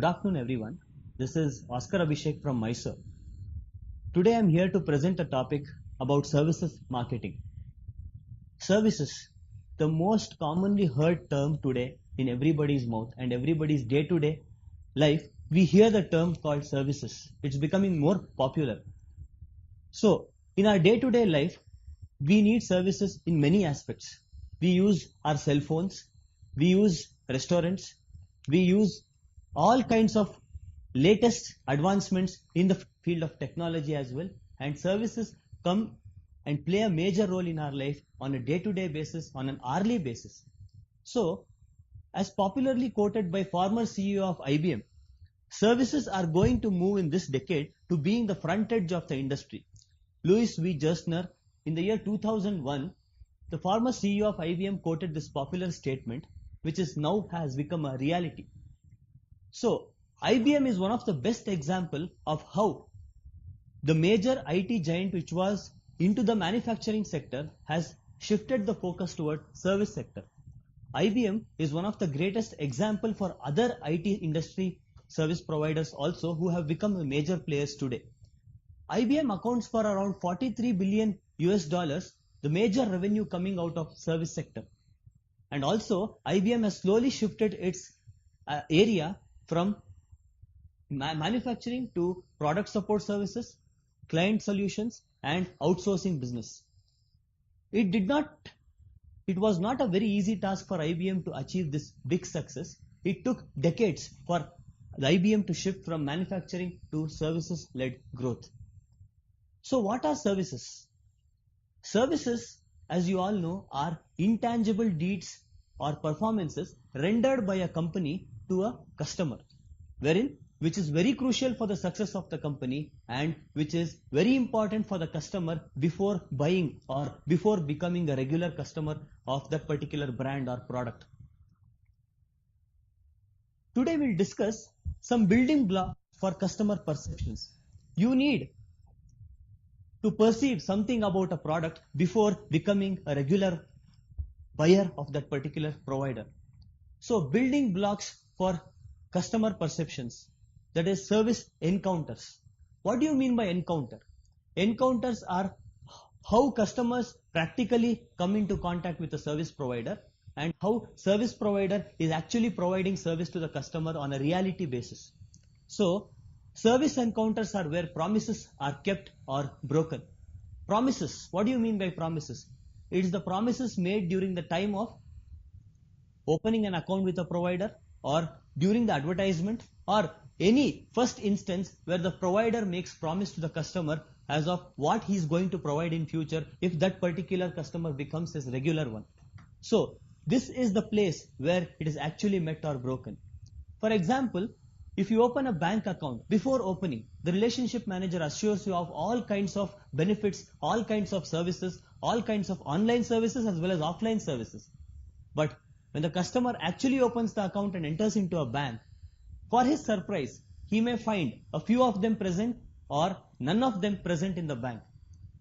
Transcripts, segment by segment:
Good afternoon, everyone. This is Oscar Abhishek from Mysore. Today I'm here to present a topic about services marketing. Services, the most commonly heard term today in everybody's mouth and everybody's day-to-day life, we hear the term called services. It's becoming more popular. So, in our day-to-day life, we need services in many aspects. We use our cell phones, we use restaurants, we use all kinds of latest advancements in the field of technology as well, and services come and play a major role in our life on a day-to-day basis, on an hourly basis. So, as popularly quoted by former CEO of IBM, services are going to move in this decade to being the front edge of the industry. Louis V. Gerstner, in the year 2001, the former CEO of IBM quoted this popular statement, which is now has become a reality. So, IBM is one of the best example of how the major IT giant which was into the manufacturing sector has shifted the focus toward service sector. IBM is one of the greatest example for other IT industry service providers also who have become major players today. IBM accounts for around 43 billion US dollars, the major revenue coming out of service sector. And also IBM has slowly shifted its area from manufacturing to product support services, client solutions and outsourcing business. It was not a very easy task for IBM to achieve this big success. It took decades for the IBM to shift from manufacturing to services-led growth. So what are services? Services, as you all know, are intangible deeds or performances rendered by a company to a customer, which is very crucial for the success of the company and which is very important for the customer before buying or before becoming a regular customer of that particular brand or product. Today we'll discuss some building blocks for customer perceptions. You need to perceive something about a product before becoming a regular buyer of that particular provider. So building blocks for customer perceptions, that is service encounters. What do you mean by encounter? Encounters are how customers practically come into contact with a service provider and how service provider is actually providing service to the customer on a reality basis. So service encounters are where promises are kept or broken. Promises, what do you mean by promises? It is the promises made during the time of opening an account with a provider or during the advertisement or any first instance where the provider makes promise to the customer as of what he is going to provide in future if that particular customer becomes his regular one. So this is the place where it is actually met or broken. For example, if you open a bank account, before opening, the relationship manager assures you of all kinds of benefits, all kinds of services, all kinds of online services as well as offline services. But when the customer actually opens the account and enters into a bank, for his surprise, he may find a few of them present or none of them present in the bank.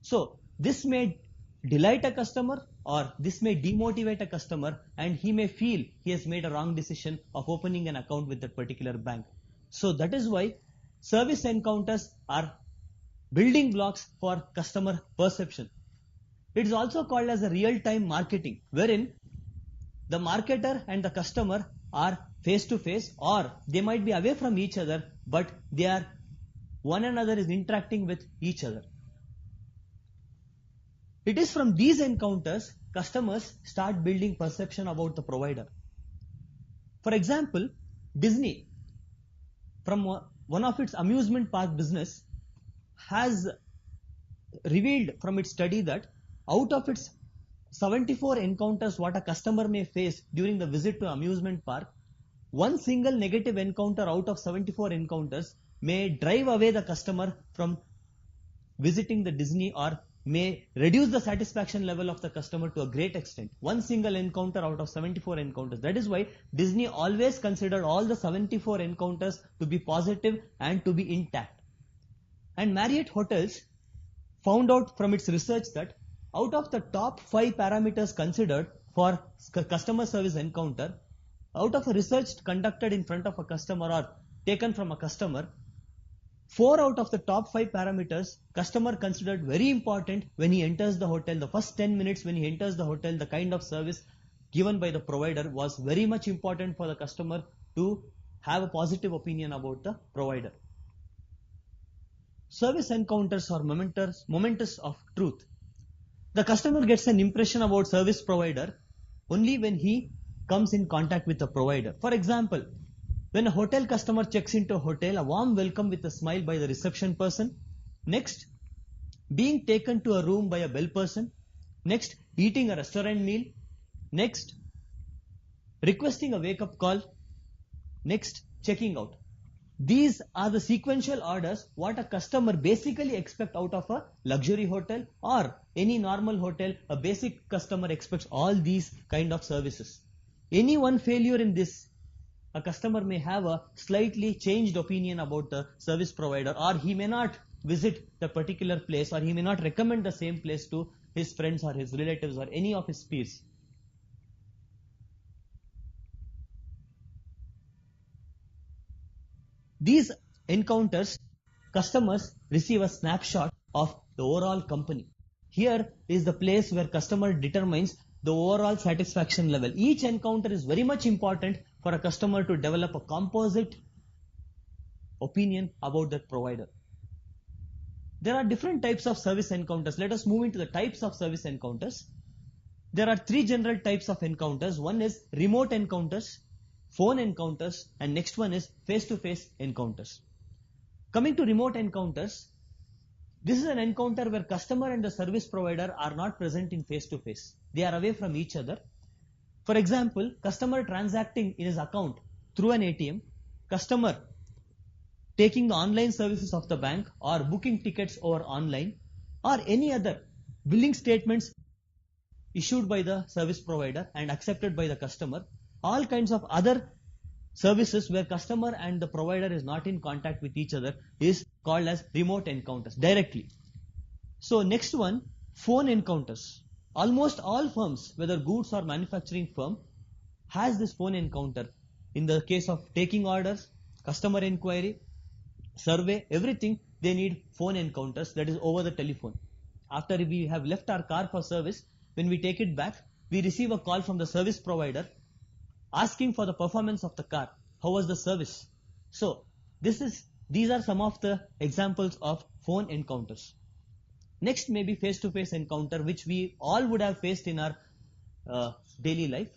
So this may delight a customer or this may demotivate a customer and he may feel he has made a wrong decision of opening an account with that particular bank. So that is why service encounters are building blocks for customer perception. It is also called as a real-time marketing, wherein the marketer and the customer are face to face or they might be away from each other, but one another is interacting with each other. It is from these encounters customers start building perception about the provider. For example, Disney, from one of its amusement park business, has revealed from its study that out of its 74 encounters what a customer may face during the visit to amusement park, one single negative encounter out of 74 encounters may drive away the customer from visiting the Disney or may reduce the satisfaction level of the customer to a great extent. One single encounter out of 74 encounters. That is why Disney always considered all the 74 encounters to be positive and to be intact. And Marriott Hotels found out from its research that out of the top 5 parameters considered for customer service encounter, out of a research conducted in front of a customer or taken from a customer, 4 out of the top 5 parameters customer considered very important when he enters the hotel. The first 10 minutes when he enters the hotel, the kind of service given by the provider was very much important for the customer to have a positive opinion about the provider. Service encounters are momentous of truth. The customer gets an impression about service provider only when he comes in contact with the provider. For example, when a hotel customer checks into a hotel, a warm welcome with a smile by the reception person. Next, being taken to a room by a bell person. Next, eating a restaurant meal. Next, requesting a wake-up call. Next, checking out. These are the sequential orders what a customer basically expects out of a luxury hotel or any normal hotel. A basic customer expects all these kind of services. Any one failure in this, a customer may have a slightly changed opinion about the service provider, or he may not visit the particular place, or he may not recommend the same place to his friends or his relatives or any of his peers. These encounters, customers receive a snapshot of the overall company. Here is the place where customer determines the overall satisfaction level. Each encounter is very much important for a customer to develop a composite opinion about that provider. There are different types of service encounters. Let us move into the types of service encounters. There are 3 general types of encounters. One is remote encounters, phone encounters, and next one is face-to-face encounters. Coming to remote encounters, this is an encounter where customer and the service provider are not present in face-to-face. They are away from each other. For example, customer transacting in his account through an ATM, customer taking the online services of the bank or booking tickets over online, or any other billing statements issued by the service provider and accepted by the customer. All kinds of other services where customer and the provider is not in contact with each other is called as remote encounters directly. So next one, phone encounters. Almost all firms, whether goods or manufacturing firm, has this phone encounter. In the case of taking orders, customer inquiry, survey, everything, they need phone encounters, that is over the telephone. After we have left our car for service, when we take it back, we receive a call from the service provider asking for the performance of the car. How was the service? So these are some of the examples of phone encounters. Next may be face-to-face encounter, which we all would have faced in our daily life.